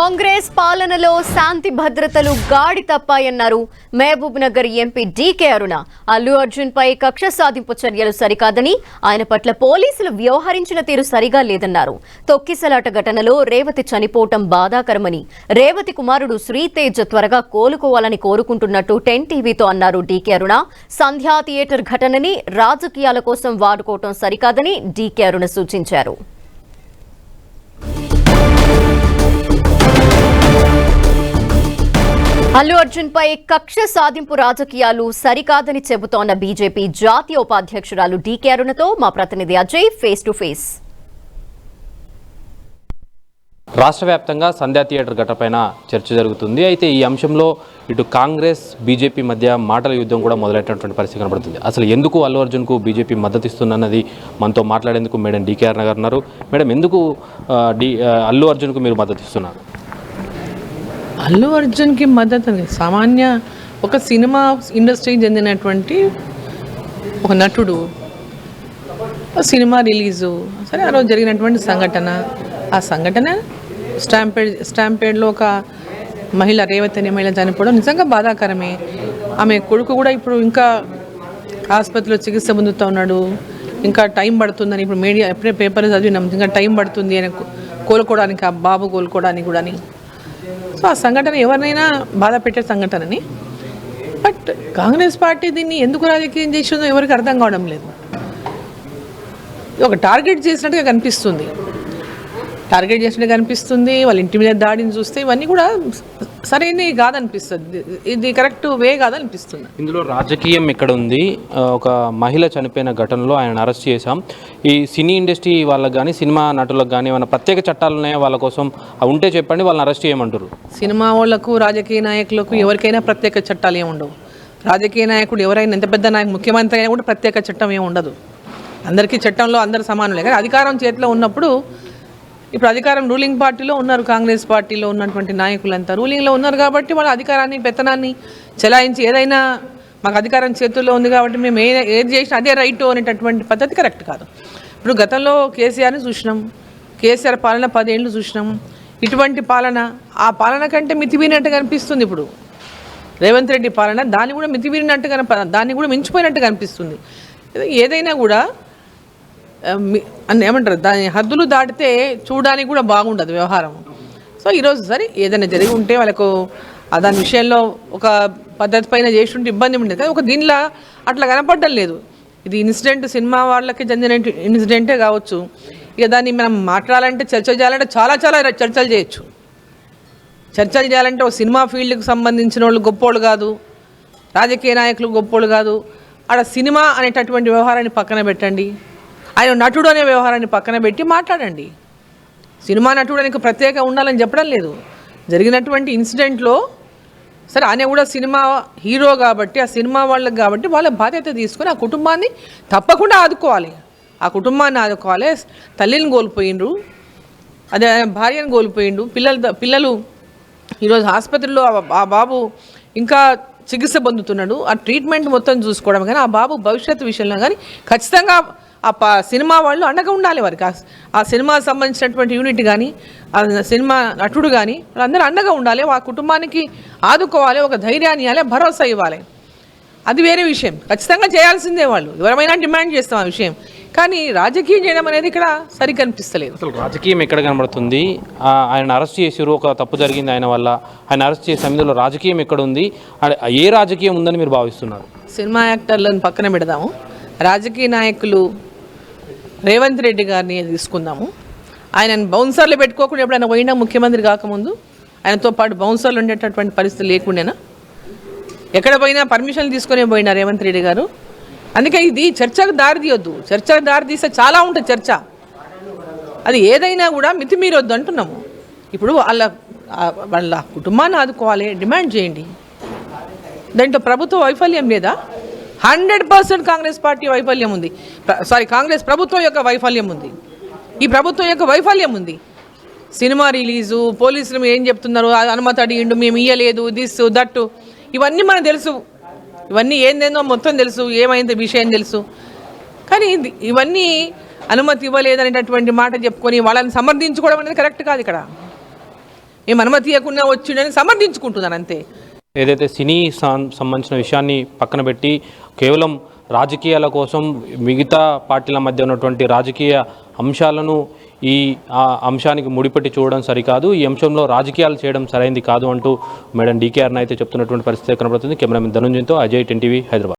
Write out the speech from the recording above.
కాంగ్రెస్ పాలనలో శాంతి భద్రతలు గాడి తప్పాయన్నారు మహబూబ్ నగర్ ఎంపీ డీకే అరుణ. అల్లు అర్జున్ పై కక్ష సాధింపు చర్యలు సరికాదని, ఆయన పట్ల పోలీసులు వ్యవహరించిన తీరు సరిగా లేదన్నారు. తొక్కిసలాట ఘటనలో రేవతి చనిపోవటం బాధాకరమని, రేవతి కుమారుడు శ్రీతేజ్ త్వరగా కోలుకోవాలని కోరుకుంటున్నట్టు 10 టీవీతో అన్నారు డీకే అరుణ. సంధ్యా థియేటర్ ఘటనని రాజకీయాల కోసం వాడుకోవటం సరికాదని డీకే అరుణ సూచించారు. అల్లు అర్జున్ పై కక్ష సాధింపు రాజకీయాలు సరికాదని చెబుతోన్న బీజేపీ జాతీయ ఉపాధ్యక్షురాలు డీకే అరుణతో మా ప్రతినిధి అజయ్ ఫేస్ టు ఫేస్. రాష్ట్ర వ్యాప్తంగా సంధ్యా థియేటర్ ఘటనపైన చర్చ జరుగుతుంది. అయితే ఈ అంశంలో ఇటు కాంగ్రెస్ బీజేపీ మధ్య మాటల యుద్ధం కూడా మొదలైనటువంటి పరిస్థితి కనబడుతుంది. అసలు ఎందుకు అల్లు అర్జున్కు బీజేపీ మద్దతు ఇస్తున్నది మనతో మాట్లాడేందుకు మేడం డీకే అరుణ గారు ఉన్నారు. మేడం, ఎందుకు అల్లు అర్జున్కు మీరు మద్దతు ఇస్తున్నారు? అల్లు అర్జున్కి మద్దతు సామాన్య ఒక సినిమా ఇండస్ట్రీకి చెందినటువంటి ఒక నటుడు, సినిమా రిలీజు, సరే ఆ రోజు జరిగినటువంటి సంఘటన, ఆ సంఘటన స్టాంపేడ్లో ఒక మహిళ, రేవతి అనే మహిళ చనిపోవడం నిజంగా బాధాకరమే. ఆమె కొడుకు కూడా ఇప్పుడు ఇంకా ఆసుపత్రిలో చికిత్స పొందుతూ ఉన్నాడు. ఇంకా టైం పడుతుందని ఇప్పుడు మీడియా ఎప్పుడే పేపర్ చదివినాం, ఇంకా టైం పడుతుంది అని కోలుకోవడానికి, ఆ బాబు కోలుకోవడానికి కూడా. సో ఆ సంఘటన ఎవరినైనా బాధ పెట్టే సంఘటనని, బట్ కాంగ్రెస్ పార్టీ దీన్ని ఎందుకు రాజకీయం చేసిందో ఎవరికి అర్థం కావడం లేదు. ఒక టార్గెట్ చేసినట్టుగా కనిపిస్తుంది, వాళ్ళ ఇంటి మీద దాడిని చూస్తే ఇవన్నీ కూడా సరైనవి కాదనిపిస్తుంది, ఇది కరెక్ట్ వే కాదనిపిస్తుంది. ఇందులో రాజకీయం ఎక్కడ ఉంది? ఒక మహిళ చనిపోయిన ఘటనలో ఆయన అరెస్ట్ చేశాం. ఈ సినీ ఇండస్ట్రీ వాళ్ళకి కానీ, సినిమా నటులకు కానీ ఏమైనా ప్రత్యేక చట్టాలు ఉన్నాయా వాళ్ళ కోసం? ఉంటే చెప్పండి, వాళ్ళని అరెస్ట్ చేయమంటారు. సినిమా వాళ్ళకు, రాజకీయ నాయకులకు ఎవరికైనా ప్రత్యేక చట్టాలు ఏమి ఉండవు. రాజకీయ నాయకుడు ఎవరైనా, ఎంత పెద్ద నాయకు, ముఖ్యమంత్రి అయినా కూడా ప్రత్యేక చట్టం ఏమి ఉండదు. అందరికీ చట్టంలో అందరు సమానులే. కానీ అధికారం చేతిలో ఉన్నప్పుడు, ఇప్పుడు అధికారం రూలింగ్ పార్టీలో ఉన్నారు, కాంగ్రెస్ పార్టీలో ఉన్నటువంటి నాయకులంతా రూలింగ్లో ఉన్నారు కాబట్టి వాళ్ళ అధికారాన్ని, పెత్తనాన్ని చెలాయించి ఏదైనా మాకు అధికారం చేతుల్లో ఉంది కాబట్టి మేము ఏది చేసినా అదే రైట్ అనేటటువంటి పద్ధతి కరెక్ట్ కాదు. ఇప్పుడు గతంలో కేసీఆర్ని చూసినాం, కేసీఆర్ పాలన 10 ఏళ్ళు చూసినాం. ఇటువంటి పాలన, ఆ పాలన కంటే మితిమీరినట్టుగా కనిపిస్తుంది. ఇప్పుడు రేవంత్ రెడ్డి పాలన దాన్ని కూడా మితిమీరినట్టుగా, దాన్ని కూడా మించిపోయినట్టు కనిపిస్తుంది. ఏదైనా కూడా ఏమంటారు, దాని హద్దులు దాటితే చూడడానికి కూడా బాగుండదు వ్యవహారం. సో ఈరోజు సరే ఏదైనా జరిగి ఉంటే వాళ్ళకు దాని విషయంలో ఒక పద్ధతి పైన చేస్తుంటే ఇబ్బంది ఉండేది. ఒక దీనిలో అట్లా కనపడడం లేదు. ఇది ఇన్సిడెంట్ సినిమా వాళ్ళకి చెందిన ఇన్సిడెంటే కావచ్చు. ఇక దాన్ని మనం మాట్లాడాలంటే, చర్చ చేయాలంటే చాలా చర్చలు చేయొచ్చు. చర్చలు చేయాలంటే ఒక సినిమా ఫీల్డ్కి సంబంధించిన వాళ్ళు గొప్పోళ్ళు కాదు, రాజకీయ నాయకులు గొప్పోళ్ళు కాదు. ఆడ సినిమా అనేటటువంటి వ్యవహారాన్ని పక్కన పెట్టండి, ఆయన నటుడు అనే వ్యవహారాన్ని పక్కన పెట్టి మాట్లాడండి. సినిమా నటుడు అనేది ప్రత్యేక ఉండాలని చెప్పడం లేదు. జరిగినటువంటి ఇన్సిడెంట్లో సరే ఆయన కూడా సినిమా హీరో కాబట్టి, ఆ సినిమా వాళ్ళకి కాబట్టి వాళ్ళ బాధ్యత తీసుకొని ఆ కుటుంబాన్ని తప్పకుండా ఆదుకోవాలి. ఆ కుటుంబాన్ని ఆదుకోవాలి. తల్లిని కోల్పోయిండ్రు, అదే భార్యను కోల్పోయిండు, పిల్లలు ఈరోజు ఆసుపత్రిలో, ఆ బాబు ఇంకా చికిత్స పొందుతున్నాడు. ఆ ట్రీట్మెంట్ మొత్తం చూసుకోవడం కానీ, ఆ బాబు భవిష్యత్తు విషయంలో కానీ ఖచ్చితంగా ఆ సినిమా వాళ్ళు అండగా ఉండాలి. వారికి ఆ సినిమాకి సంబంధించినటువంటి యూనిట్ కానీ, ఆ సినిమా నటుడు కానీ వాళ్ళందరూ అండగా ఉండాలి. ఆ కుటుంబానికి ఆదుకోవాలి, ఒక ధైర్యాన్ని ఇవ్వాలి, భరోసా ఇవ్వాలి. అది వేరే విషయం, ఖచ్చితంగా చేయాల్సిందే. వాళ్ళు ఎవరైనా డిమాండ్ చేస్తాం ఆ విషయం. కానీ రాజకీయం చేయడం అనేది ఇక్కడ సరి కనిపిస్తలేదు. అసలు రాజకీయం ఎక్కడ కనబడుతుంది? ఆయన అరెస్ట్ చేసారు, ఒక తప్పు జరిగింది ఆయన వల్ల, ఆయన అరెస్ట్ చేసే ఇందులో రాజకీయం ఎక్కడ ఉంది? ఏ రాజకీయం ఉందని మీరు భావిస్తున్నారు? సినిమా యాక్టర్లను పక్కన పెడదాము, రాజకీయ నాయకులు రేవంత్ రెడ్డి గారిని తీసుకుందాము. ఆయనను బౌన్సర్లు పెట్టుకోకుండా ఎప్పుడైనా పోయినా, ముఖ్యమంత్రి కాకముందు ఆయనతో పాటు బౌన్సర్లు ఉండేటటువంటి పరిస్థితి లేకుండానా? ఎక్కడ పోయినా పర్మిషన్లు తీసుకునే పోయినా రేవంత్ రెడ్డి గారు. అందుకే ఇది చర్చకు దారి తీయొద్దు. చర్చకు దారి తీస్తే చాలా ఉంటుంది చర్చ. అది ఏదైనా కూడా మితిమీరొద్దు అంటున్నాము. ఇప్పుడు వాళ్ళ కుటుంబాన్ని ఆదుకోవాలి, డిమాండ్ చేయండి. దాంట్లో ప్రభుత్వ వైఫల్యం లేదా? 100% కాంగ్రెస్ పార్టీ వైఫల్యం ఉంది. కాంగ్రెస్ ప్రభుత్వం యొక్క వైఫల్యం ఉంది. ఈ ప్రభుత్వం యొక్క వైఫల్యం ఉంది. సినిమా రిలీజు, పోలీసులు ఏం చెప్తున్నారు, అనుమతి అడిగిండు, మేము ఇయ్యలేదు, దిస్ దట్టు, ఇవన్నీ మనకు తెలుసు. ఇవన్నీ ఏందేందో మొత్తం తెలుసు, ఏమైంది విషయం తెలుసు. కానీ ఇవన్నీ అనుమతి ఇవ్వలేదనేటటువంటి మాట చెప్పుకొని వాళ్ళని సమర్థించుకోవడం అనేది కరెక్ట్ కాదు. ఇక్కడ మేము అనుమతి ఇవ్వకుండా వచ్చిండని సమర్థించుకుంటున్నాను అంతే. ఏదైతే సినీ సంబంధించిన విషయాన్ని పక్కన పెట్టి కేవలం రాజకీయాల కోసం మిగతా పార్టీల మధ్య ఉన్నటువంటి రాజకీయ అంశాలను ఈ అంశానికి ముడిపెట్టి చూడడం సరికాదు, ఈ అంశంలో రాజకీయాలు చేయడం సరైంది కాదు అంటూ మేడం డీకే అరుణ అయితే చెప్తున్నటువంటి పరిస్థితి కనబడుతుంది. కెమెరామెన్ ధనుంజయ్తో అజయ్, 10 టీవీ, హైదరాబాద్.